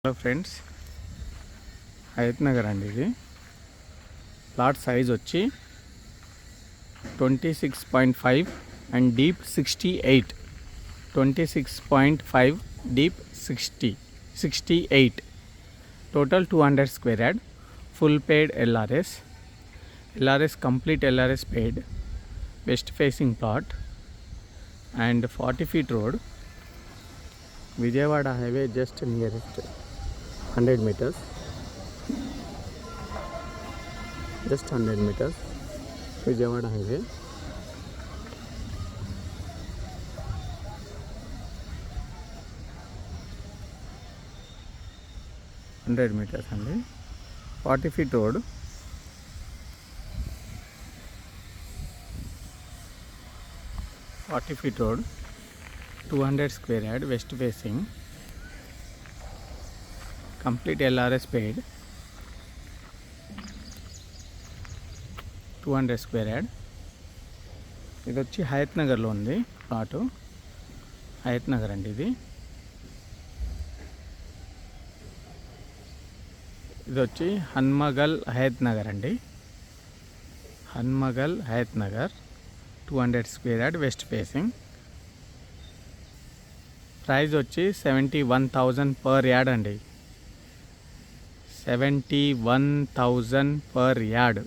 Hello friends, Hayath Nagar అండి. ఇది plot size వచ్చి 26.5 and deep 68. 26.5 deep 68. Total 200 square yard. Full paid LRS. Complete LRS paid. West facing plot and 40 feet road. Vijayawada highway just nearest 100 meters. Just 100 meters. Vijayawada highway. meters అండి. 40 feet road. feet road. 200 square yard. West facing. Complete LRS paid. 200 square yard. ఇది వచ్చి హయత్ నగర్లో ఉంది plot. Hayath Nagar అండి. ఇది వచ్చి హన్మగల్ Hayathnagar అండి. హన్మగల్ Hayathnagar. 200 square yard. West facing. Price వచ్చి 71,000 పర్ యార్డ్ అండి. 71,000 పర్ యార్డ్.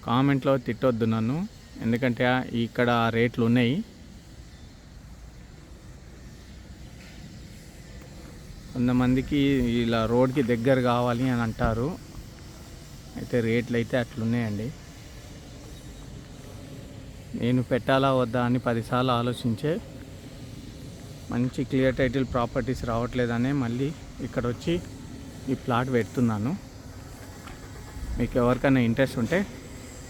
కామెంట్లో తిట్టొద్దు నన్ను, ఎందుకంటే ఇక్కడ రేట్లు ఉన్నాయి. కొంతమందికి ఇలా రోడ్కి దగ్గర కావాలి అని అంటారు, అయితే రేట్లు అయితే అట్లున్నాయండి. నేను పెట్టాలా వద్దా అని 10 సార్లు ఆలోచించే మంచి క్లియర్ టైటిల్ ప్రాపర్టీస్ రావట్లేదనే మళ్ళీ ఇక్కడ వచ్చి ఈ ప్లాట్ పెడుతున్నాను. మీకు ఎవరికైనా ఇంట్రెస్ట్ ఉంటే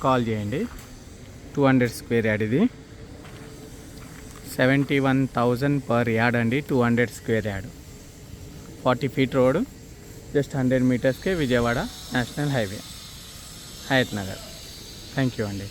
కాల్ చేయండి. 200 square yard. ఇది 71,000 పర్ యార్డ్ అండి. 200 square yard. 40 feet road. Just 100 metersకే Vijayawada national highway, Hayathnagar. Thank you అండి.